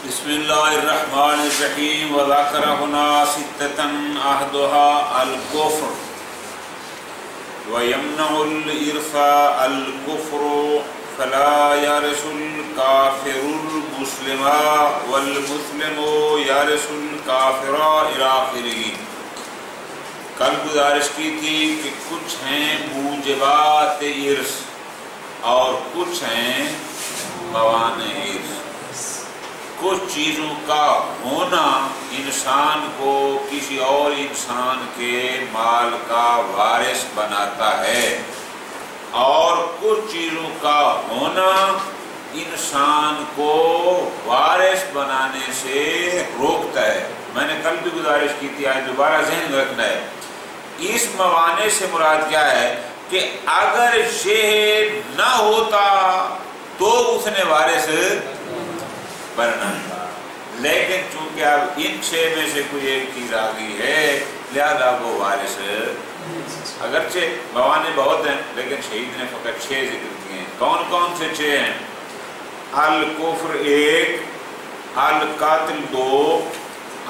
بسم اللہ الرحمن الرحیم وذکر ہنا ستۃ احدها الکفر ویمنع الارث الکفر فلا یرث الکافر المسلم والمسلم یرث الکافر الی آخرہ۔ کل گزارش کی تھی کہ کچھ ہیں موجبات ارث اور کچھ ہیں موانع ارث۔ کچھ چیزوں کا ہونا انسان کو کسی اور انسان کے مال کا وارث بناتا ہے، اور کچھ چیزوں کا ہونا انسان کو وارث بنانے سے روکتا ہے۔ میں نے کل بھی گزارش کی تھی، آج دوبارہ ذہن میں رکھنا ہے۔ اس موانع سے مراد کیا ہے کہ اگر یہ نہ ہوتا تو اس نے وارث بننا تھا، لیکن چونکہ اب ان چھ میں سے کوئی ایک چیز آ گئی ہے لہذا وہ وارث، اگرچہ موانع بہت ہیں لیکن شہید نے فقط 6 ذکر کیے ہیں۔ کون کون سے 6 ہیں؟ الکفر 1، القتل 2،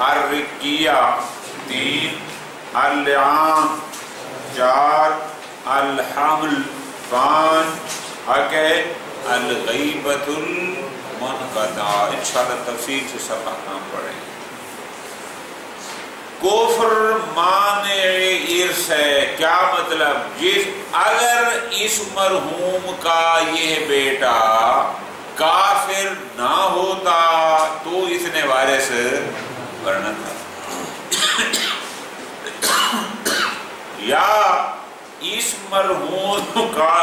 الرقیہ 3، اللعان 4، الحمل 5، الغیبۃ المنقطع۔ انشاءاللہ تفصیل سے سب احکام پڑھیں۔ کفر مانع ارث ہے، کیا مطلب؟ اگر اس مرحوم کا یہ بیٹا کافر نہ ہوتا تو اس نے وارث بننا تھا، یا اس مرحوم کا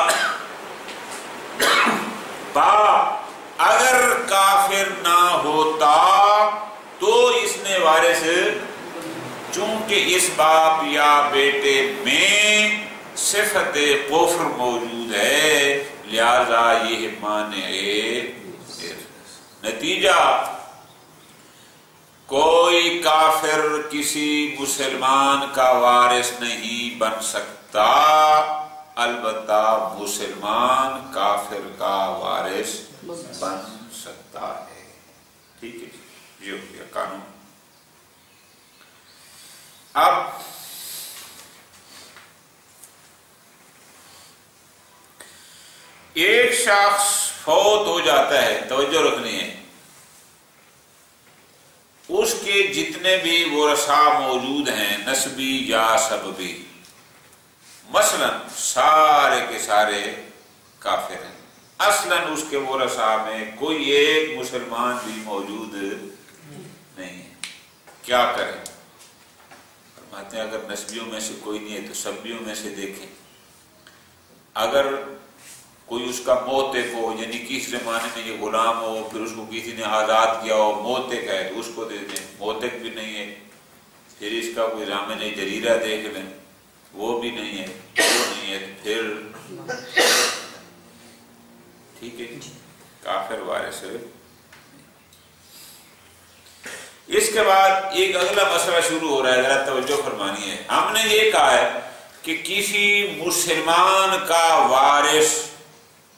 باپ اگر کافر نہ ہوتا تو اس نے وارث، چونکہ اس باپ یا بیٹے میں صفت کفر موجود ہے لہذا یہ مانع نتیجہ کوئی کافر کسی مسلمان کا وارث نہیں بن سکتا، البتہ مسلمان کافر کا وارث بن سکتا ہے۔ ٹھیک ہے، یہ ہو گیا قانون۔ اب ایک شخص فوت ہو جاتا ہے، توجہ رکھنی ہے، اس کے جتنے بھی ورثاء موجود ہیں نسبی یا سببی، مثلا سارے کے سارے کافر ہیں، اصلا اس کے ورثاء میں کوئی ایک مسلمان بھی موجود نہیں ہے، کیا کریں؟ فرماتے ہیں اگر نسبیوں میں سے کوئی نہیں ہے تو سبیوں میں سے دیکھیں، اگر کوئی اس کا موتق ہو، یعنی کس زمانے میں یہ غلام ہو پھر اس کو کسی نے آزاد کیا ہو، موتق ہے تو اس کو دے دیں، موتق بھی نہیں ہے پھر اس کا کوئی ضامن جریرہ دیکھ لیں، وہ بھی نہیں ہے، وہ نہیں ہے پھر ٹھیک ہے کافر وارث۔ اس کے بعد ایک اگلا مسئلہ شروع ہو رہا ہے، ذرا توجہ فرمانی ہے۔ ہم نے یہ کہا ہے کہ کسی مسلمان کا وارث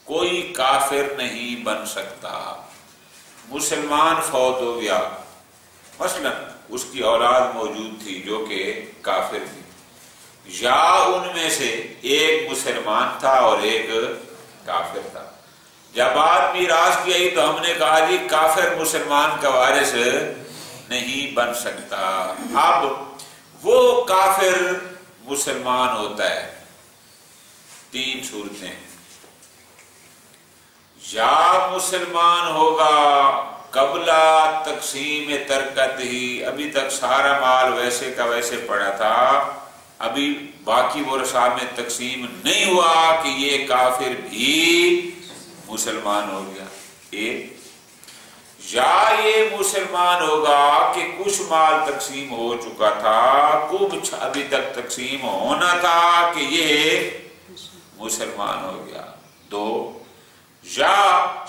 کوئی کافر نہیں بن سکتا۔ مسلمان فوت ہو گیا، مثلا اس کی اولاد موجود تھی جو کہ کافر تھی، یا ان میں سے ایک مسلمان تھا اور ایک کافر تھا، جب بات میراث کی آئی تو ہم نے کہا جی کافر مسلمان کا وارث نہیں بن سکتا۔ اب وہ کافر مسلمان ہوتا ہے، 3 صورتیں، یا مسلمان ہوگا قبل تقسیم ترکت ہی، ابھی تک سارا مال ویسے کا ویسے پڑا تھا، ابھی باقی ورثاء میں تقسیم نہیں ہوا کہ یہ کافر بھی مسلمان ہو گیا، ایک، یا یہ مسلمان ہوگا کہ کچھ مال تقسیم ہو چکا تھا، کچھ ابھی تک تقسیم ہونا تھا کہ یہ مسلمان ہو گیا، 2، یا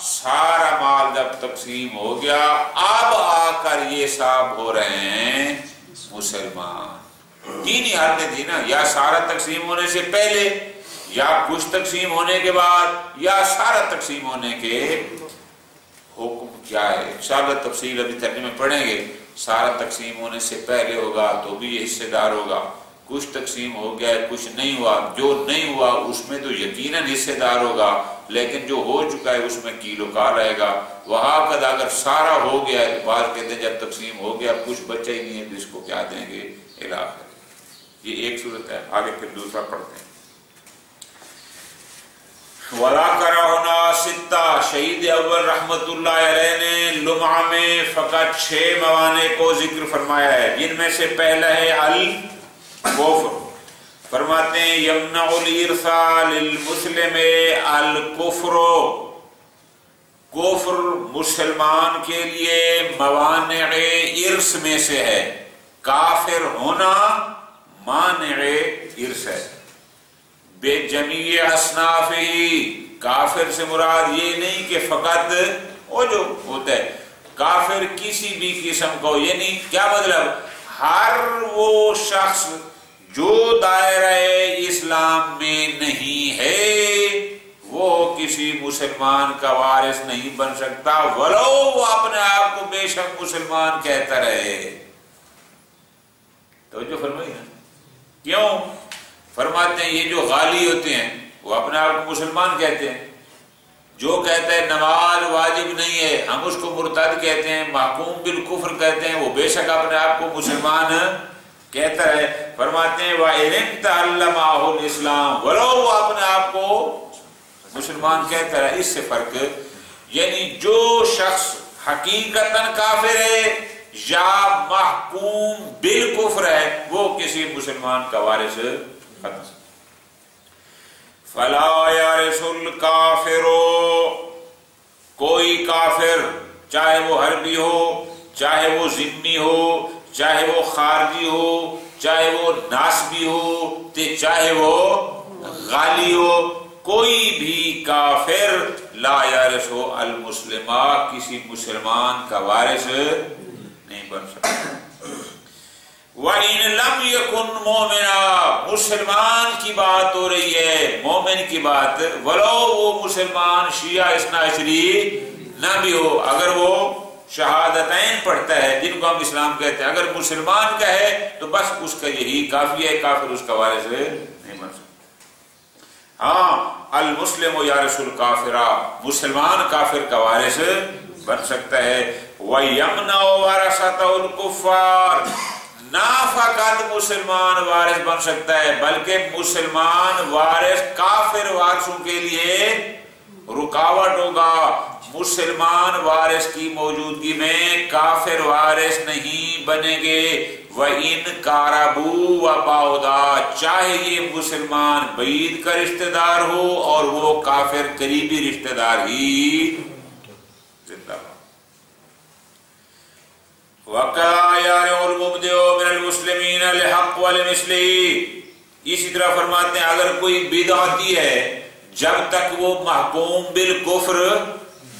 سارا مال جب تقسیم ہو گیا اب آ کر یہ صاحب ہو رہے ہیں مسلمان۔ 3 ہی حالتیں تھی نا، یا سارا تقسیم ہونے سے پہلے، یا کچھ تقسیم ہونے کے بعد، یا سارا تقسیم ہونے کے حکم کیا ہے؟ انشاءاللہ تفصیل ابھی ترجمے پڑھیں گے. سارا تقسیم ہونے سے پہلے ہوگا تو بھی یہ حصے دار ہوگا، کچھ تقسیم ہو گیا ہے کچھ نہیں ہوا، جو نہیں ہوا اس میں تو یقیناً حصے دار ہوگا، لیکن جو ہو چکا ہے اس میں کیل و کال رہے گا. وہاں کا اگر سارا ہو گیا ہے، بعض کہتے ہیں جب تقسیم ہو گیا کچھ بچہ ہی نہیں ہے تو اس کو کیا دیں گے؟ علاقہ. یہ ایک صورت ہے. آگے پھر دوسرا پڑھتے ہیں. وَلَا كَرَهُنَا سِتَّةً، شہید اول رحمت اللہ علیہ نے لمعہ میں فقط 6 موانع کو ذکر فرمایا ہے، جن میں سے پہلا ہے الکفر. فرماتے ہیں یمنع الارث للمسلم الکفر، کفر مسلمان کے لیے موانع ارث میں سے ہے. کافر ہونا مانع ارث ہے. بے جمیع اصناف ہی، کافر سے مراد یہ نہیں کہ فقط وہ جو ہوتا ہے کافر کسی بھی قسم کا، یعنی کیا مطلب؟ ہر وہ شخص جو دائرہ اسلام میں نہیں ہے وہ کسی مسلمان کا وارث نہیں بن سکتا، ولو وہ اپنے آپ کو بے شک مسلمان کہتا رہے. توجہ فرمائی نا. کیوں؟ فرماتے ہیں یہ جو غالی ہوتے ہیں وہ اپنے آپ کو مسلمان کہتے ہیں. جو کہتا ہے نماز واجب نہیں ہے ہم اس کو مرتد کہتے ہیں، محکوم بالکفر کہتے ہیں، وہ بے شک اپنے آپ کو مسلمان کہتا ہے. فرماتے ہیں وَإِنِ تَعَلَّمَهُ الْإِسْلَامُ، ولو وہ اپنے آپ کو مسلمان کہتا ہے. اس سے فرق، یعنی جو شخص حقیقتاً کافر ہے یا محکوم بالکفر ہے وہ کسی مسلمان کا وارث ختم. فلا یارث الکافر، کوئی کافر چاہے وہ حربی ہو، چاہے وہ ذمی ہو، چاہے وہ خارجی ہو، چاہے وہ ناسبی ہو، چاہے وہ غالی ہو، کوئی بھی کافر لا یارث المسلمہ، کسی مسلمان کا وارث نہیں بن سکتا. وَإِن لَمْ يَكُنْ مُؤْمِنًا، مسلمان کی بات ہو رہی ہے، مومن کی بات، ولو وہ مسلمان شیعہ اثنا عشری نہ بھی ہو، اگر وہ شہادتین پڑھتا ہے جن کو ہم اسلام کہتے ہیں، اگر مسلمان کا ہے تو بس اس کا یہی کافی ہے، کافر اس کا وارث نہیں بن سکتا. ہاں المسلم یارث الکافر، مسلمان کافر کا وارث بن سکتا ہے. وَيَمْنَعُ وَرَثَتَهُ الْكُفَّارِ، نہ فقط مسلمان وارث بن سکتا ہے بلکہ مسلمان وارث کافر وارثوں کے لیے رکاوٹ ہوگا. مسلمان وارث کی موجودگی میں کافر وارث نہیں بنیں گے. وَإِن قَارَبُوا وَبَعُدَا، چاہے یہ مسلمان بعید کا رشتہ دار ہو اور وہ کافر قریبی رشتہ دار ہی زندہ ہو. وَقَا يَارِعُ الْمُبْدِعُ مِنَ الْمُسْلِمِينَ لِحَقِّ وَلِمِثْلِهِ، اسی طرح فرماتے ہیں اگر کوئی بدعتی ہے جب تک وہ محکوم بالکفر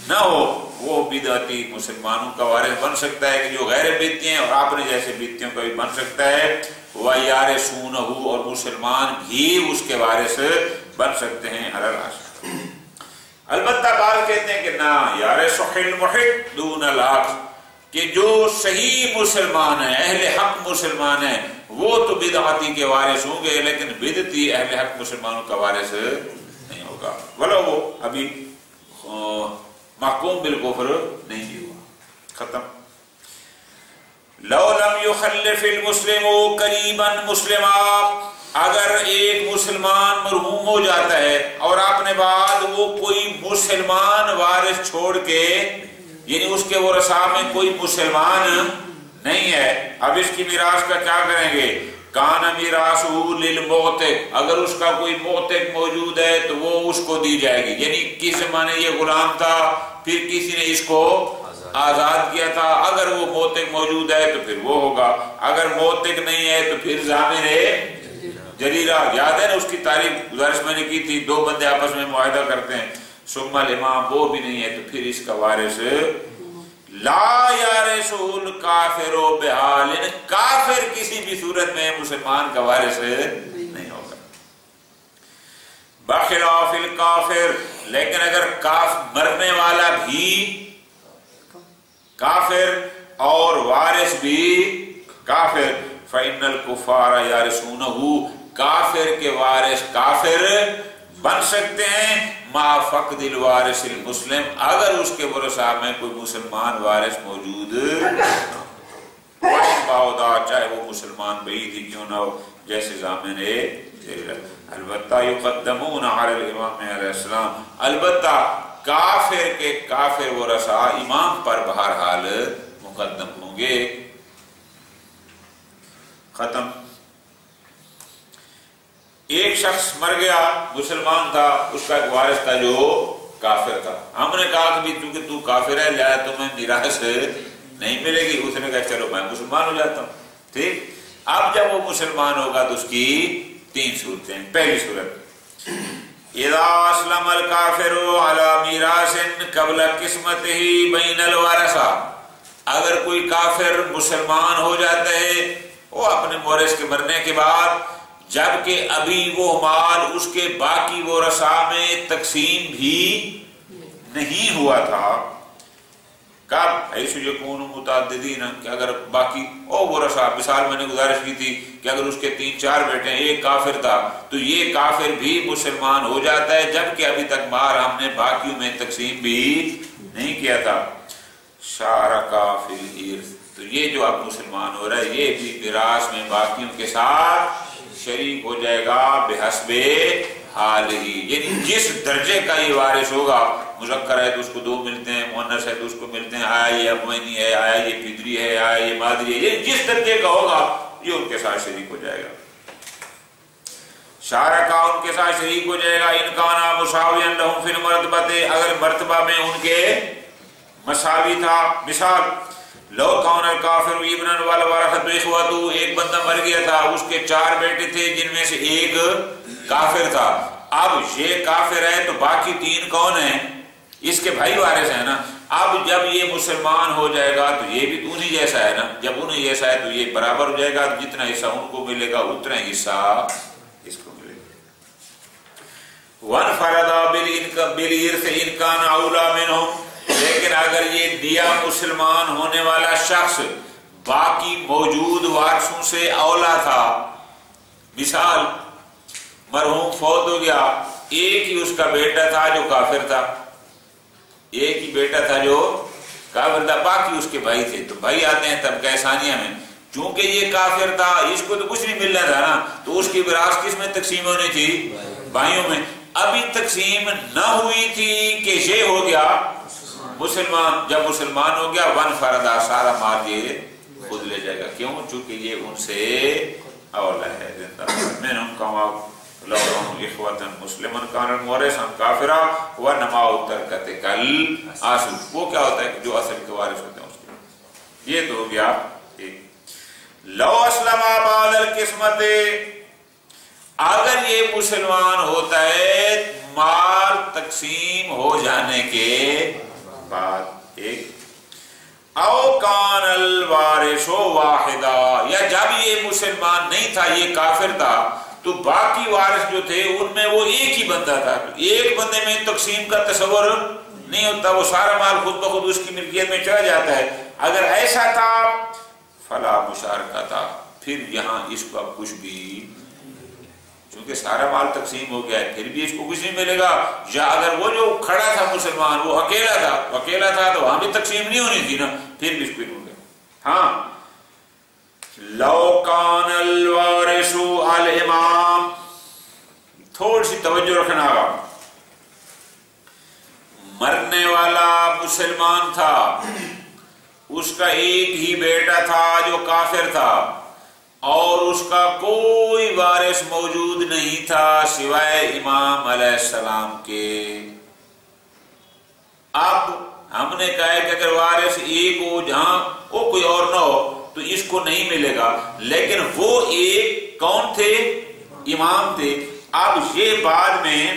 نہ ہو وہ بدعتی مسلمانوں کا وارث بن سکتا ہے کہ جو غیر بدعتی ہیں، اور اپنے جیسے بدعتیوں کا بھی بن سکتا ہے. وَيَارِثُونَهُ، اور مسلمان بھی اس کے وارث بن سکتے ہیں. البتہ بعض کہتے ہیں کہ نہ، یارث المحق دون الحق، کہ جو صحیح مسلمان ہیں، اہل حق مسلمان ہیں، وہ تو بدعتی کے وارث ہوں گے لیکن بدعتی اہل حق مسلمانوں کا وارث نہیں ہوگا، ولو وہ ابھی محکوم بالکفر نہیں ہوا. ختم. لو لم يخلف المسلم قریبا مسلما، اگر ایک مسلمان مرحوم ہو جاتا ہے اور اپنے بعد وہ کوئی مسلمان وارث چھوڑ کے، یعنی اس کے ورثاء میں کوئی مسلمان نہیں ہے، اب اس کی میراث کا کیا کریں گے؟ کان میراثہ للمعتق، اگر اس کا کوئی معتق موجود ہے تو وہ اس کو دی جائے گی. یعنی کس زمانے یہ غلام تھا پھر کسی نے اس کو آزاد کیا تھا، اگر وہ معتق موجود ہے تو پھر وہ ہوگا، اگر معتق نہیں ہے تو پھر ضامن جریرہ. یاد ہے نا اس کی تاریخ گزارش میں نے کی تھی، دو بندے آپس میں معاہدہ کرتے ہیں، ثم الامام، وہ بھی نہیں ہے تو پھر اس کا وارث لا یارث الکافر بحال، کافر کسی بھی صورت میں مسلمان کا وارث نہیں ہوگا. بخلاف الکافر، لیکن اگر مرنے والا بھی کافر اور وارث بھی کافر. فَإِنَّ الْكُفَّارَ يَرِثُونَهُ کافر کے وارث کافر بن سکتے ہیں مَا فَقْدِ الْوَارِثِ الْمُسْلِمِ اگر اس کے ورثاء میں کوئی مسلمان وارث موجود چاہے وہ مسلمان بعید ہی کیوں نہ ہو جیسے ضامن البتہ یقدمون علی الامام علیہ السلام البتہ کافر کے کافر ورثاء امام پر بہرحال مقدم ہوں گے. ختم. ایک شخص مر گیا مسلمان تھا اس کا ایک وارث تھا جو کافر تھا. ہم نے کہا کہ چونکہ تو کافر ہے لہذا تمہیں میراث نہیں ملے گی. اس نے کہا چلو میں مسلمان ہو جاتا ہوں. ٹھیک. اب جب وہ مسلمان ہوگا تو اس کی 3 صورتیں. پہلی صورت اذا اسلم الکافر علی میراث قبل قسمتہ بین الورثہ اگر کوئی کافر مسلمان ہو جاتا ہے وہ اپنے مورث کے مرنے کے بعد جبکہ ابھی وہ مال اس کے باقی ورثاء میں تقسیم بھی نہیں ہوا تھا. کب حیث یکون متعددین کہ اگر باقی ورثاء مثال میں نے گزارش کی تھی کہ اگر اس کے 3-4 بیٹے ہیں ایک کافر تھا تو یہ کافر بھی مسلمان ہو جاتا ہے جبکہ ابھی تک مال ہم نے باقیوں میں تقسیم بھی نہیں کیا تھا. شارکا فی الارث تو یہ جو اب مسلمان ہو رہا ہے یہ بھی میراث میں باقیوں کے ساتھ شریک ہو جائے گا بحسب حال ہی. یعنی جس درجے کا یہ وارث ہوگا مذکر ہے تو اس کو 2 ملتے ہیں مؤنث ہے تو اس کو ملتے ہیں آیا یہ ابوینی ہے آیا یہ پدری ہے آیا یہ مادری ہے یہ جس درجے کا ہوگا یہ ان کے ساتھ شریک ہو جائے گا. شارکا ان کے ساتھ شریک ہو جائے گا. ان کانا مساویا لہم فی المرتبۃ اگر مرتبہ میں ان کے مساوی تھا. مثال لو کون الکافر ابنا والورثۃ اخوۃ ایک بندہ مر گیا تھا اس کے 4 بیٹے تھے جن میں سے ایک کافر تھا. اب یہ کافر ہے تو باقی 3 کون ہیں اس کے بھائی وارث ہیں نا. اب جب یہ مسلمان ہو جائے گا تو یہ بھی انہی جیسا ہے نا. جب انہی جیسا ہے تو یہ برابر ہو جائے گا جتنا حصہ ان کو ملے گا اتنا حصہ اس کو ملے گا. وَانْفَرَدَ بِالْإِرْثِ إِنْ كَانَ أَوْلَىٰ مِنْهُمْ لیکن اگر یہ دیا مسلمان ہونے والا شخص باقی موجود وارثوں سے اولا تھا. مثال مرحوم فوت ہو گیا ایک ہی اس کا بیٹا تھا جو کافر تھا ایک ہی بیٹا تھا جو کافر تھا باقی اس کے بھائی تھے. تو بھائی آتے ہیں طبقہ ثانیہ میں چونکہ یہ کافر تھا اس کو تو کچھ نہیں ملنا تھا نا تو اس کی وراثت کس میں تقسیم ہونی تھی بھائیوں میں. ابھی تقسیم نہ ہوئی تھی کہ یہ ہو گیا مسلمان. جب مسلمان ہو گیا ون فردا سارا مال یہ خود لے جائے گا. کیوں؟ چونکہ یہ ان سے اولا ہے. میں نے کہا لوگوں اخوتاً مسلمان کان المورث کافرا ونما ترکت کل آسو وہ کیا ہوتا ہے جو اصل کے وارث ہوتے ہیں اس کے. یہ تو ہو گیا ایک. لو اسلم بعد القسمت اگر یہ مسلمان ہوتا ہے مال تقسیم ہو جانے کے بعد ایک او کان الوارث واحدا یا جب یہ مسلمان نہیں تھا یہ کافر تھا تو باقی وارث جو تھے ان میں وہ ایک ہی بندہ تھا. ایک بندے میں تقسیم کا تصور نہیں ہوتا وہ سارا مال خود بخود اس کی ملکیت میں چلا جاتا ہے. اگر ایسا تھا فلا مشارکہ تھا پھر یہاں اس کو اب کچھ بھی چونکہ سارا مال تقسیم ہو گیا ہے پھر بھی اس کو کچھ نہیں ملے گا. یا اگر وہ جو کھڑا تھا مسلمان وہ اکیلا تھا تو وہاں بھی تقسیم نہیں ہونی تھی نا پھر بھی اس کو نہیں ہوگا. ہاں لو کان الوارث الامام تھوڑی سی توجہ رکھنا گا. مرنے والا مسلمان تھا اس کا ایک ہی بیٹا تھا جو کافر تھا اور اس کا کوئی وارث موجود نہیں تھا سوائے امام علیہ السلام کے. اب ہم نے کہا ہے کہ اگر وارث ایک ہو جہاں وہ کوئی اور نہ ہو تو اس کو نہیں ملے گا لیکن وہ ایک کون تھے امام تھے. اب یہ بعد میں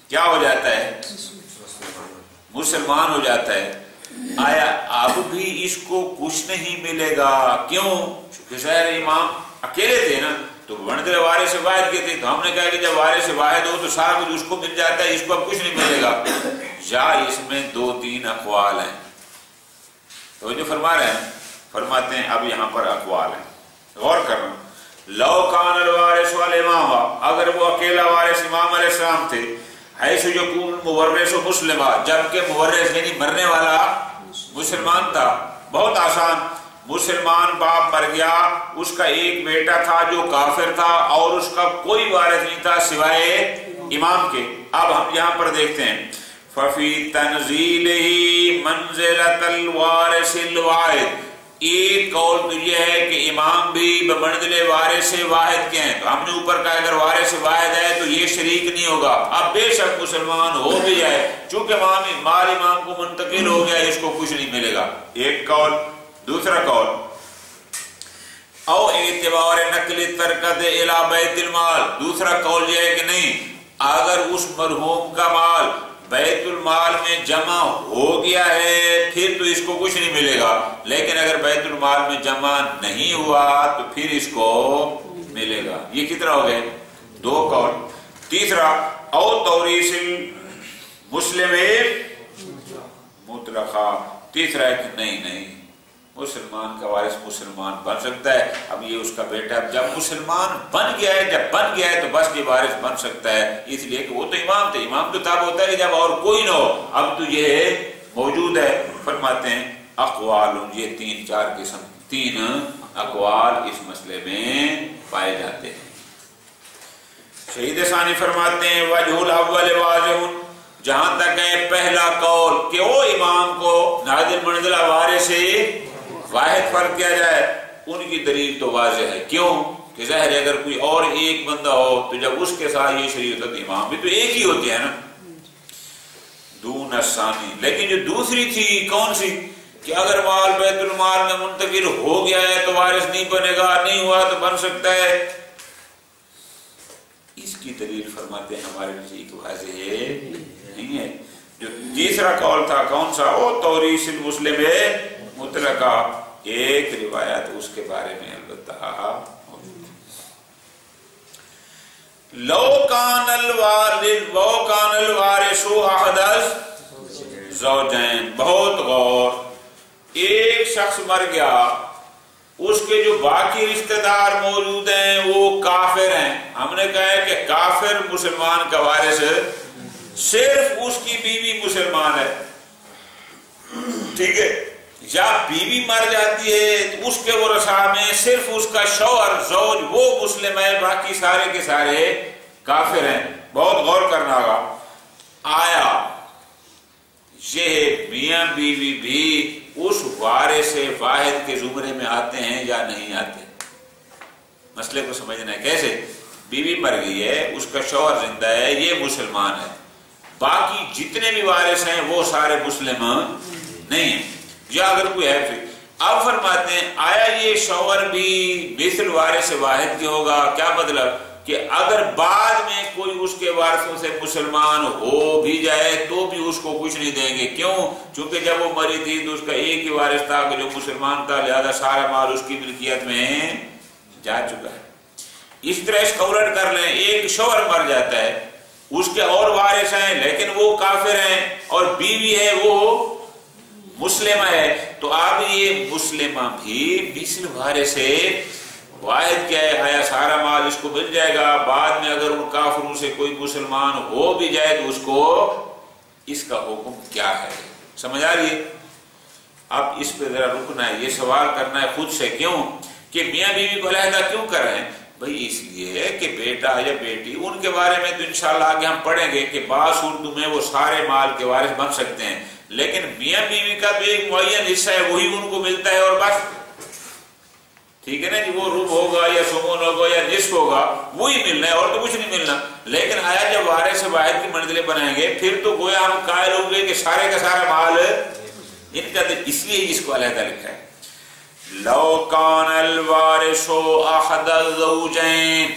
کیا ہو جاتا ہے مسلمان ہو جاتا ہے. آیا اب بھی اس کو کچھ نہیں ملے گا. کیوں؟ چونکہ ظاہر امام اکیلے تھے نا تو بنتے وارث واحد کے تھے تو ہم نے کہا کہ جب وارث واحد ہو تو سارا کچھ اس کو مل جاتا ہے اس کو اب کچھ نہیں ملے گا. یا اس میں 2-3 اقوال ہیں. تو جو فرما رہے ہیں، فرماتے ہیں اب یہاں پر اقوال ہیں، غور کرنا. لو کان الوارث والامام، اگر وہ اکیلا وارث امام علیہ السلام تھے، حیث یکون مورث مسلمہ، جبکہ مورث یعنی مرنے والا مسلمان تھا. بہت آسان، مسلمان باپ مر گیا، اس کا ایک بیٹا تھا جو کافر تھا اور اس کا کوئی وارث نہیں تھا سوائے امام کے. اب ہم یہاں پر دیکھتے ہیں ففی تنزیلہ منزلۃ الوارث الواحد. ایک قول تو یہ ہے کہ امام بھی بمنزلے وارث واحد کے ہیں، تو ہم نے اوپر کہا اگر وارث واحد ہے تو یہ شریک نہیں ہوگا. اب بے شک مسلمان ہو بھی جائے، چونکہ مال امام کو منتقل ہو گیا، اس کو کچھ نہیں ملے گا. ایک قول. دوسرا قول او اعتبار نقل ترکت الی بیت المال. دوسرا قول یہ ہے کہ نہیں، اگر اس مرحوم کا مال بیت المال میں جمع ہو گیا ہے پھر تو اس کو کچھ نہیں ملے گا، لیکن اگر بیت المال میں جمع نہیں ہوا تو پھر اس کو ملے گا. یہ کتنا ہو گئے؟ دو قول. تیسرا او توریث المسلم مطلقہ. تیسرا ہے کہ نہیں مسلمان کا وارث مسلمان بن سکتا ہے. اب یہ اس کا بیٹا ہے، جب مسلمان بن گیا ہے تو بس یہ وارث بن سکتا ہے، اس لیے کہ وہ تو امام تھے. امام تو تب ہوتا ہے کہ جب اور کوئی نہ ہو، اب تو یہ موجود ہے. فرماتے ہیں اقوال، یہ تین اقوال اس مسئلے میں پائے جاتے ہیں. شہید ثانی فرماتے ہیں وجہ الاول واضح، جہاں تک ہے پہلا قول کہ وہ امام کو نازل منزلہ وارث واحد فرض کیا جائے، ان کی دلیل تو واضح ہے. کیوں کہ ظاہر ہے اگر کوئی اور ایک بندہ ہو تو جب اس کے ساتھ یہ شریعت امام بھی تو ایک ہی ہوتے ہیں نا. دون الثانی، لیکن جو دوسری تھی کون سی کہ اگر مال بیت المال میں منتقل ہو گیا ہے تو وارث نہیں بنے گا، نہیں ہوا تو بن سکتا ہے. اس کی دلیل فرماتے ہیں ہمارے نزدیک واضح نہیں ہے. جو تیسرا قول تھا کون سا؟ وہ توریث المسلم مطلقہ. ایک روایت اس کے بارے میں البتہ موجود ہے. لو کان الوارث احد الزوجین. بہت غور، ایک شخص مر گیا، اس کے جو باقی رشتہ دار موجود ہیں وہ کافر ہیں. ہم نے کہا ہے کہ کافر مسلمان کا وارث صرف اس کی بیوی مسلمان ہے، ٹھیک ہے. یا بیوی مر جاتی ہے تو اس کے ورثاء میں صرف اس کا شوہر زوج وہ مسلم ہے، باقی سارے کے سارے کافر ہیں. بہت غور کرنا ہوگا، آیا یہ میاں بیوی بھی اس وارث واحد کے زمرے میں آتے ہیں یا نہیں آتے؟ مسئلے کو سمجھنا ہے. کیسے؟ بیوی مر گئی ہے، اس کا شوہر زندہ ہے، یہ مسلمان ہے، باقی جتنے بھی وارث ہیں وہ سارے مسلم نہیں ہیں. یا اگر کوئی ہے پھر اب فرماتے ہیں آیا یہ شوہر بھی مثل وارث واحد کی ہوگا؟ کیا مطلب کہ اگر بعد میں کوئی اس کے وارثوں سے مسلمان ہو بھی جائے تو بھی اس کو کچھ نہیں دیں گے. کیوں؟ چونکہ جب وہ مری تھی تو اس کا ایک ہی وارث تھا کہ جو مسلمان تھا، لہذا سارا مال اس کی ملکیت میں جا چکا ہے. اس طرح اس کو الٹ کر لیں، ایک شوہر مر جاتا ہے، اس کے اور وارث ہیں لیکن وہ کافر ہیں، اور بیوی ہے وہ مسلمہ ہے، تو اب یہ مسلمہ بھی مثل وارث واحد کیا ہے؟ آیا سارا مال اس کو مل جائے گا؟ بعد میں اگر ان کافروں سے کوئی مسلمان ہو بھی جائے تو اس کو اس کا حکم کیا ہے؟ سمجھ آ رہی ہے؟ اب اس پہ ذرا رکنا ہے، یہ سوال کرنا ہے خود سے. کیوں کہ میاں بیوی کو علیحدہ کیوں کر رہے ہیں؟ بھئی اس لیے کہ بیٹا یا بیٹی، ان کے بارے میں تو انشاءاللہ آگے ہم پڑھیں گے کہ بعض صورتوں میں وہ سارے مال کے وارث بن سکتے ہیں، لیکن میاں بیوی کا بھی ایک معین حصہ ہے، وہی ان کو ملتا ہے اور بس. ٹھیک ہے نا جی، وہ ربع ہوگا یا ثمن ہوگا یا نصف ہوگا وہی ملنا ہے اور تو کچھ نہیں ملنا. لیکن آیا جب وارث واحد کی منزلیں بنائیں گے پھر تو گویا ہم قائل ہوں گے کہ سارے کا سارا مال ان کا. اس لیے اس کو علیحدہ لکھا ہے. لو کان الوارث احد الزوجین،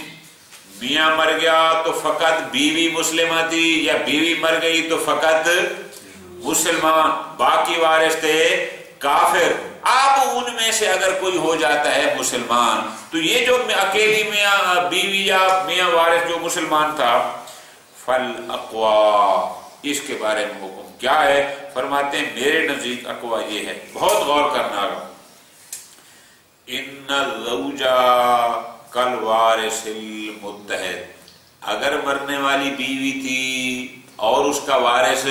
میاں مر گیا تو فقط بیوی مسلمہ تھی، یا بیوی مر گئی تو فقط مسلمان، باقی وارث تھے کافر. اب ان میں سے اگر کوئی ہو جاتا ہے مسلمان تو یہ جو اکیلی میاں بیوی یا میاں وارث جو مسلمان تھا، فالاقوا، اس کے بارے میں حکم کیا ہے؟ فرماتے ہیں میرے نزدیک اقوا یہ ہے، بہت غور کرنا ہوگا، ان الزوج کالوارث المتحد، اگر مرنے والی بیوی تھی اور اس کا وارث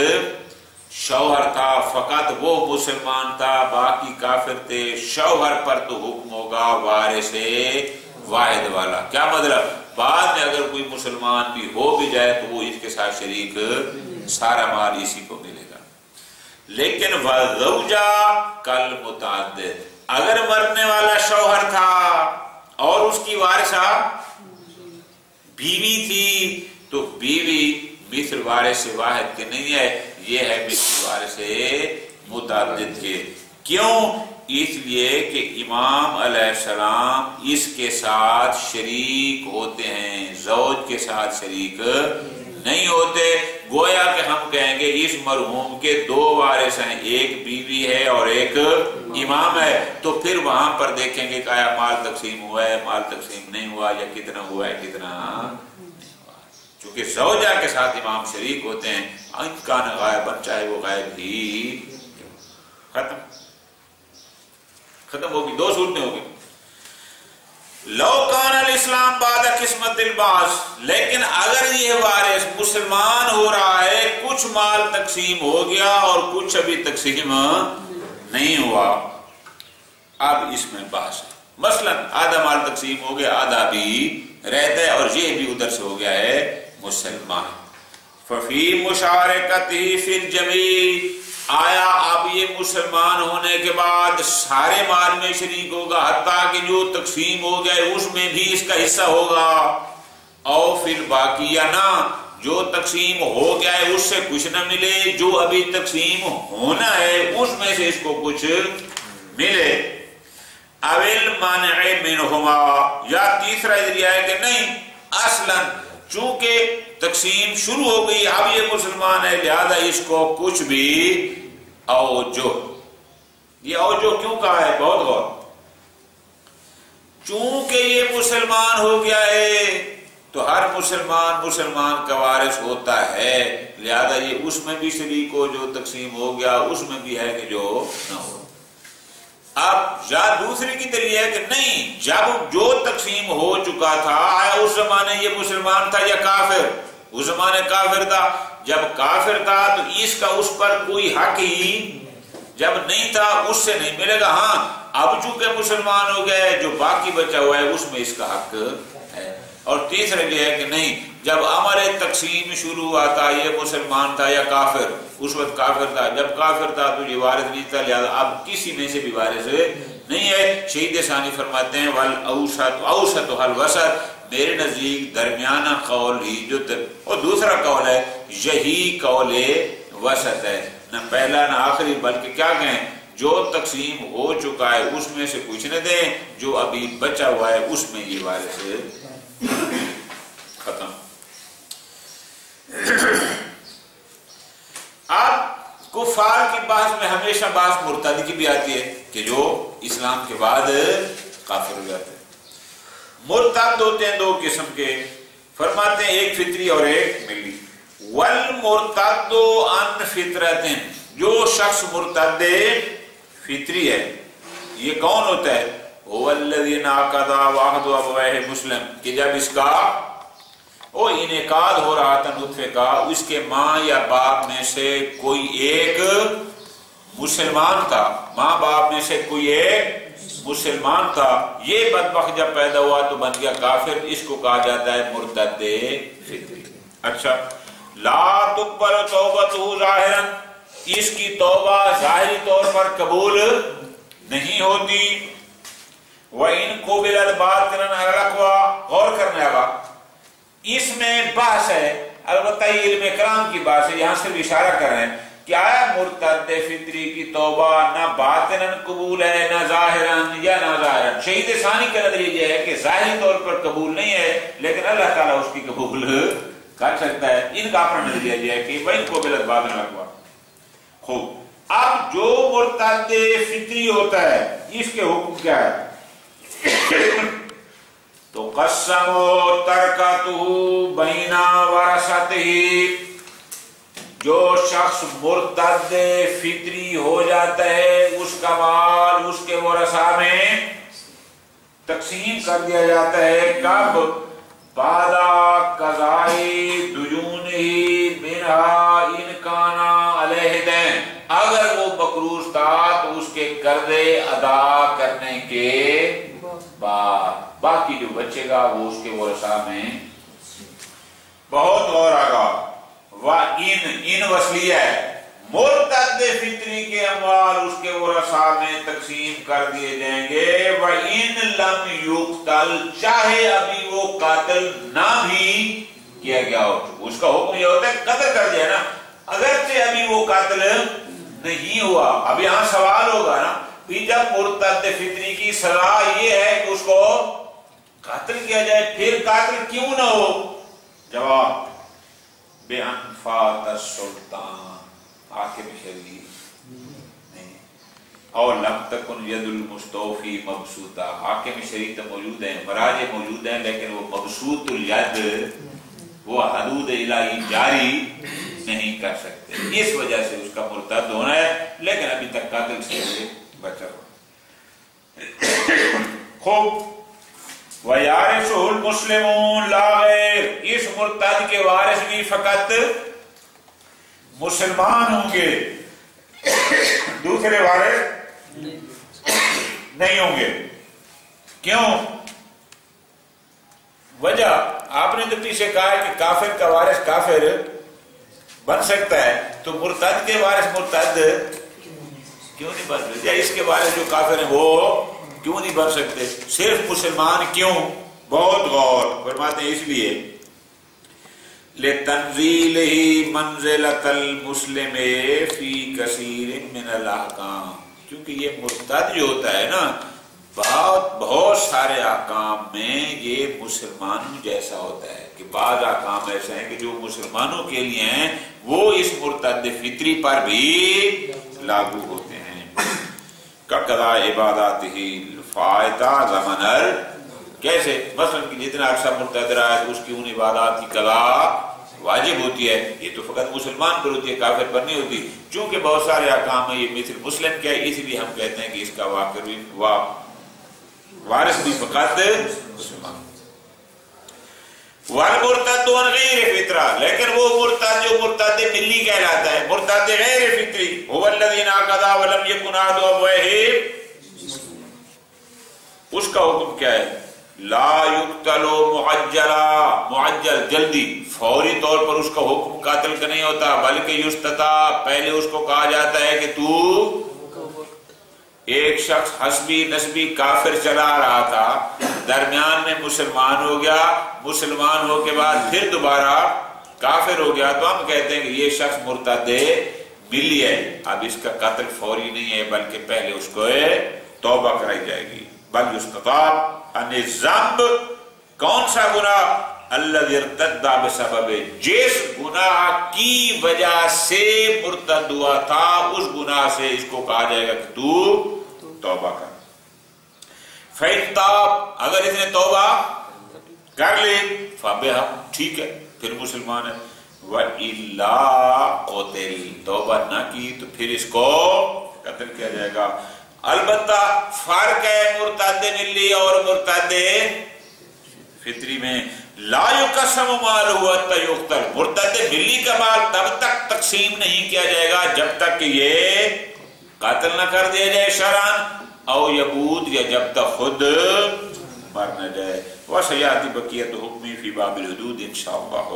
شوہر تھا، فقط وہ مسلمان تھا باقی کافر تھے، شوہر پر تو حکم ہوگا وارث واحد والا۔ کیا مطلب؟ بعد میں اگر کوئی مسلمان بھی ہو بھی جائے تو وہ اس کے ساتھ شریک، سارا مال اسی کو ملے گا۔ لیکن والزوجہ کالمتعدد، اگر مرنے والا شوہر تھا اور اس کی وارثہ بیوی تھی تو بیوی مثل وارث واحد کے نہیں ہے، یہ ہے مثل وارث متعدد کے۔ کیوں؟ اس لیے کہ امام علیہ السلام اس کے ساتھ شریک ہوتے ہیں، زوج کے ساتھ شریک نہیں ہوتے۔ گویا کہ ہم کہیں گے اس مرحوم کے دو وارث ہیں، ایک بیوی ہے اور ایک امام ہے، تو پھر وہاں پر دیکھیں گے کہ آیا مال تقسیم ہوا ہے، مال تقسیم نہیں ہوا، یا کتنا ہوا ہے کتنا نہیں ہوا۔ چونکہ زوجہ کے ساتھ امام شریک ہوتے ہیں، ان کا نہ غائب، چاہے وہ غائب ہی، ختم ہوگی، دو صورتیں ہوگی۔ لو کان الاسلام بعد قسمت البعض، لیکن اگر یہ وارث مسلمان ہو رہا ہے، کچھ مال تقسیم ہو گیا اور کچھ ابھی تقسیم نہیں ہوا، اب اس میں بحث ہے۔ مثلا آدھا مال تقسیم ہو گیا، آدھا بھی رہتا ہے، اور یہ بھی ادھر سے ہو گیا ہے مسلمان۔ ففی مشارکتہ فی الجمیع، آیا اب یہ مسلمان ہونے کے بعد سارے مال میں شریک ہوگا، حتیٰ کہ جو تقسیم ہو گیا اس میں بھی اس کا حصہ ہوگا، او پھر باقی، یا نہ جو تقسیم ہو گیا ہے اس سے کچھ نہ ملے، جو ابھی تقسیم ہونا ہے اس میں سے اس کو کچھ ملے۔ اویل مانع منہما، یا تیسرا ذریعہ ہے کہ نہیں، اصلاً چونکہ تقسیم شروع ہو گئی، اب یہ مسلمان ہے، لہذا اس کو کچھ بھی اوجو، یہ اوجو کیوں کہا ہے؟ بہت غور، چونکہ یہ مسلمان ہو گیا ہے تو ہر مسلمان کا وارث ہوتا ہے، لہذا یہ اس میں بھی شریک ہو، جو تقسیم ہو گیا اس میں بھی ہے کہ جو نہ ہو۔ اب یا دوسری کی دلیل ہے کہ نہیں، جب جو تقسیم ہو چکا تھا، آیا اس زمانے یہ مسلمان تھا یا کافر؟ اس زمانے کافر تھا، جب کافر تھا تو اس کا اس پر کوئی حق ہی جب نہیں تھا، اس سے نہیں ملے گا۔ ہاں اب چونکہ مسلمان ہو گئے، جو باقی بچا ہوا ہے اس میں اس کا حق ہے۔ اور تیسرا یہ ہے کہ نہیں، جب امر تقسیم شروع ہوا تھا، یہ مسلمان تھا یا کافر؟ اس وقت کافر تھا، جب کافر تھا تو یہ وارث نہیں تھا، لہذا اب کسی میں سے بھی وارث نہیں ہے۔ شہید ثانی فرماتے ہیں والاوسط الوسط، میرے نزدیک درمیانہ قول ہی جو اور دوسرا قول ہے، یہی قول وسط ہے، نہ پہلا نہ آخری، بلکہ کیا کہیں، جو تقسیم ہو چکا ہے اس میں سے کچھ نہ دیں، جو ابھی بچا ہوا ہے اس میں یہ وارث ختم۔ اب کفار کی بحث میں ہمیشہ بحث مرتد کی بھی آتی ہے کہ جو اسلام کے بعد کافر ہو جاتے ہیں۔ مرتد ہوتے ہیں دو قسم کے، فرماتے ہیں ایک فطری اور ایک ملی۔ والمرتد عن فطرۃ، جو شخص مرتد فطری ہے، یہ کون ہوتا ہے؟ هو الذي نعقد وعهد ابويه مسلم، کہ جب اس کا وہ انعقاد ہو رہا تھا نطفے کا، اس کے ماں یا باپ میں سے کوئی ایک مسلمان تھا، ماں باپ میں سے کوئی ایک مسلمان تھا، یہ بدبخت جب پیدا ہوا تو بن گیا کافر، اس کو کہا جاتا ہے مرتد فطری۔ اچھا، لا تقبل توبتہ ظاہرا، اس کی توبہ ظاہری طور پر قبول نہیں ہوتی۔ وَإِن قُبِلَتْ بَاطِنًا عَلَى الْأَقْوَى، غور کرنے آگا، اس میں بحث ہے، البتہ یہ علم کرام کی بات ہے، یہاں سے بھی اشارہ کر رہے ہیں کہ آیا مرتد فطری کی توبہ نہ باطناً قبول ہے نہ ظاہراً یا نہ ظاہراً۔ شہید ثانی کا نظریہ یہ ہے کہ ظاہری طور پر قبول نہیں ہے، لیکن اللہ تعالیٰ اس کی قبول کر سکتا ہے۔ ان کا اپنا نظریہ یہ ہے کہ وَإِن قُبِلَتْ بَاطِنًا عَلَى الْأَقْوَى۔ خوب، اب جو مرتد فطری ہوتا ہے اس کے حکم کیا ہے؟ تو قسم ترکتہ بین ورثتہ، جو شخص مرتد فطری ہو جاتا ہے اس کا مال اس کے ورثاء میں تقسیم کر دیا جاتا ہے. کب؟ بعد قضاء دیونہ منہا ان کان علیہ دین، اگر وہ مقروض تھا تو اس کے قرضے ادا کرنے کے بعد باقی جو بچے گا وہ اس کے ورثاء میں. بہت غور آگا. ان وصلیہ ہے، مرتد فطری کے اموال اس کے ورثاء میں تقسیم کر دیے جائیں گے. وَإِن لَمْ يُقْتَلْ، چاہے ابھی وہ قاتل نہ بھی کیا گیا ہو. اس کا حکم یہ ہوتا ہے قتل کر دیا نا، اگرچہ ابھی وہ قاتل نہیں ہوا. اب یہاں سوال ہوگا نا کہ جب مرتد فطری کی سزا یہ ہے کہ اس کو قاتل کیا جائے، پھر قاتل کیوں نہ ہو؟ جواب بِأَنْ فَاتَ السُّلْطَانِ، حاکم شرعی نہیں، اور لم تکن ید المستوفی مبسوطہ. حاکم شرعی تو موجود ہیں، مراجع موجود ہیں، لیکن وہ مبسوط الید، وہ حدود الہی جاری نہیں کر سکتے. اس وجہ سے اس کا مرتد ہونا ہے، لیکن ابھی تک قاتل سے بچا ہوا. خوب. وَيَارِثُهُ الْمُسْلِمُونَ لَا غَيْرُ، اس مرتد کے وارث بھی فقط مسلمان ہوں گے، دوسرے وارث نہیں ہوں گے. کیوں؟ وجہ آپ نے تو پیچھے کہا ہے کہ کافر کا وارث کافر بن سکتا ہے، تو مرتد کے وارث مرتد کیوں نہیں بن سکتے؟ اس کے وارث جو کافر ہیں وہ کیوں نہیں بن سکتے؟ صرف مسلمان کیوں؟ بہت غور فرماتے ہیں اس لیے لِتَنْزِيلِهِ مَنْزِلَةَ الْمُسْلِمِ فِي كَثِيرٍ مِنَ الْأَحْكَامِ، کیونکہ یہ مرتد جو ہوتا ہے نا بہت سارے احکام میں یہ مسلمانوں جیسا ہوتا ہے کہ بعض احکام ایسے ہیں کہ جو مسلمانوں کے لیے ہیں وہ اس مرتد فطری پر بھی لاگو ہوتے ہیں. قضاء عباداتہ الفائتہ زمنر، کیسے؟ مثلا کہ جتنا عرصہ مرتد رہا ہے تو اس کی ان عبادات کی قضاء واجب ہوتی ہے. یہ تو فقط مسلمان پر ہوتی ہے، کافر پر نہیں ہوتی. چونکہ بہت سارے احکام ہیں یہ مثل مسلم کے، اس لیے ہم کہتے ہیں کہ اس کا وارث بھی فقط مسلمان. والمرتد عن غیر فطرہ، لیکن وہ مرتد جو مرتد ملی کہلاتا ہے، مرتد غیر فطری هو الذي ناقض ولم يكن عهد ابويه، اس کا حکم کیا ہے؟ لا يقتل معجلا، معجل جلدی فوری طور پر اس کا حکم قاتل کا نہیں ہوتا، بلکہ یستتاب، پہلے اس کو کہا جاتا ہے کہ تو ایک شخص حسبی نسبی کافر چلا رہا تھا، درمیان میں مسلمان ہو گیا، مسلمان ہو کے بعد پھر دوبارہ کافر ہو گیا، تو ہم کہتے ہیں کہ یہ شخص مرتد ملی ہے. اب اس کا قتل فوری نہیں ہے بلکہ پہلے اس کو توبہ کرائی جائے گی. بل یستتاب عن الذنب، کون سا گناہ؟ الذی ارتد بسبب، جس گناہ کی وجہ سے مرتد ہوا تھا اس گناہ سے اس کو کہا جائے گا کہ تو توبہ کر. فَإِن تاب، اگر اس نے توبہ کر لی فَبِهَا، ٹھیک ہے پھر مسلمان ہے. وَإِلَّا قُتِلَ، توبہ نہ کی تو پھر اس کو قتل کیا جائے گا. البتہ فرق ہے مرتد ملی اور مرتد فطری میں. لا يقسم مالہ حتی یقتل، مرتد ملی کا مال تب تک تقسیم نہیں کیا جائے گا جب تک کہ یہ قتل نہ کر دیا جائے شرعاً، او یبود، یا جب تک خود مر نہ جائے. وسیاتی بقیت حکمی فی باب الحدود انشاءاللہ.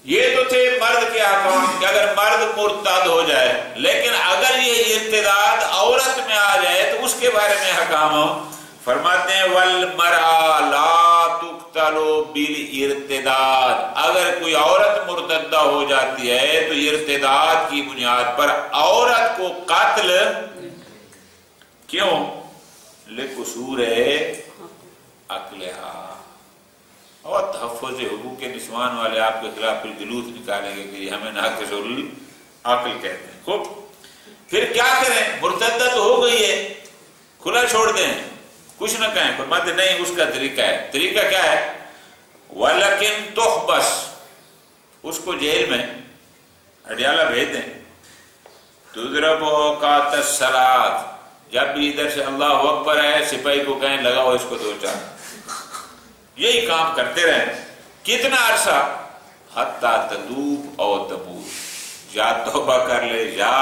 یہ تو تھے مرد کے احکام کہ اگر مرد مرتد ہو جائے، لیکن اگر یہ ارتداد عورت میں آ جائے تو اس کے بارے میں احکام فرماتے ہیں والمرأة لا تقتل بالارتداد، اگر کوئی عورت مرتدہ ہو جاتی ہے تو ارتداد کی بنیاد پر عورت کو قتل کیوں؟ لقصور عقلہا، اور تحفظ حقوق نسوان والے آپ کے خلاف جلوس نکالیں گے کہ یہ ہمیں ناقص العقل کہتے ہیں. خوب، پھر کیا کریں؟ مرتدہ تو ہو گئی ہے، کھلا چھوڑ دیں، کچھ نہ کہیں. فرماتے نہیں، اس کا طریقہ ہے. طریقہ کیا ہے؟ وَلَكِن تُحْبَسْ، اس کو جیل میں اڈیالہ بھیج دیں. تضرب اوقات الصلاۃ، جب بھی ادھر سے اللہ اکبر ہے سپاہی کو کہیں لگاؤ اس کو 2-4. یہی کام کرتے رہیں. کتنا عرصہ؟ حتی تتوب او تموت، یا توبہ کر لے یا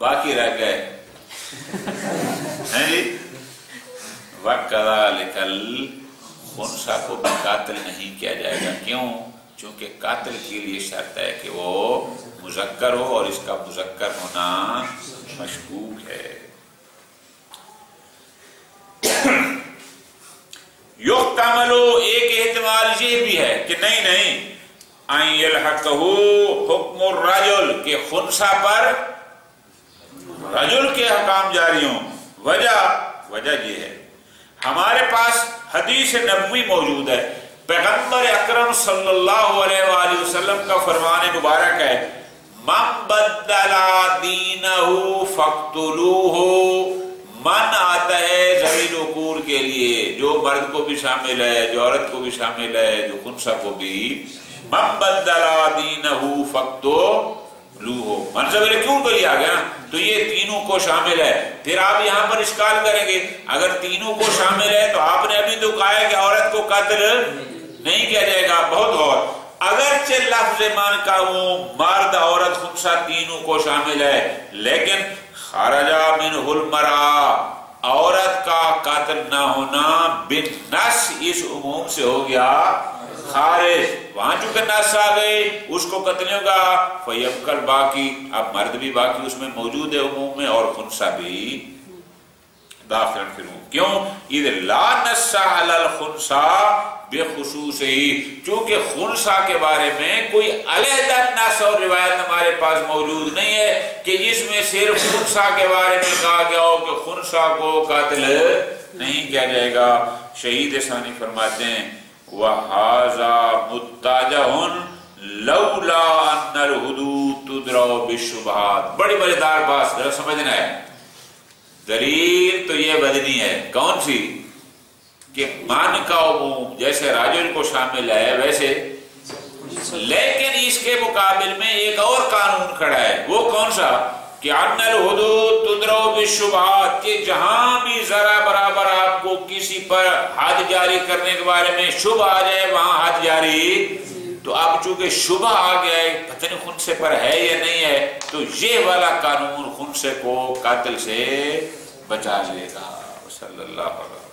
باقی رہ گئے. ہیں جی. وَكَذَلِكَ الْخُنْثَى کو بھی قاتل نہیں کیا جائے گا. کیوں؟ چونکہ قاتل کے لیے شرط ہے کہ وہ مذکر ہو اور اس کا مذکر ہونا مشکوک ہے. یحتمل، ایک احتمال یہ بھی ہے کہ نہیں ان یلحقہ حکم الرجل، کہ خنثی پر رجل کے احکام جاری ہوں. وجہ یہ ہے ہمارے پاس حدیث نبوی موجود ہے. پیغمبر اکرم صلی اللہ علیہ وآلہ وسلم کا فرمان مبارک ہے من بدل دینہ فاقتلوہ. من آتا ہے ذوی العقول کے لیے، جو مرد کو بھی شامل ہے، جو عورت کو بھی شامل ہے، جو خنثی کو بھی. من بدل دینہ فاقتلوہ، من ذوی العقول کو لیا گیا نا، تو یہ تینوں کو شامل ہے. پھر آپ یہاں پر اشکال کریں گے اگر تینوں کو شامل ہے تو آپ نے ابھی تو کہا ہے کہ عورت کو قتل نہیں کیا جائے گا. بہت غور. اگرچہ لفظ من کا وہ مرد عورت خنثی تینوں کو شامل ہے، لیکن خرج منہ المرأة، عورت کا قاتل نہ ہونا بالنص اس عموم سے ہو گیا خارج. وہاں چونکہ نص آ گئی اس کو قتل ہوگا. فیبقى الباقی، اب مرد بھی باقی اس میں موجود ہے عموم میں، اور خنثی بھی داخل فی العموم. کیوں؟ اذ لا نص علی الخنثی بخصوص ہی، چونکہ خنثی کے بارے میں کوئی علیحدہ نص اور روایت ہمارے پاس موجود نہیں ہے کہ جس میں صرف خنثی کے بارے میں کہا گیا ہو کہ خنثی کو قاتل نہیں کیا جائے گا. شہید ثانی فرماتے ہیں وَهَذَا مُتَّجَهٌ لَوْلَا أَنَّ الْحُدُودَ تُدْرَأُ بِالشُّبْهَاتِ. بڑی مزیدار بات ذرا سمجھنا ہے. دلیل تو یہ بدنی ہے. کون سی؟ کہ من کا عموم جیسے راجل کو شامل ہے ویسے، لیکن اس کے مقابل میں ایک اور قانون کھڑا ہے. وہ کون سا؟ کہ ان الحدود تدرأ بالشبہات، کہ جہاں بھی ذرا برابر آپ کو کسی پر حد جاری کرنے کے بارے میں شبہ آ جائے وہاں حد جاری. تو اب چونکہ شبہ آ گیا ہے پتہ نہیں خنثی پر ہے یا نہیں ہے، تو یہ والا قانون خنثی کو قاتل سے بچا لے گا. صلی اللہ علیہ وسلم.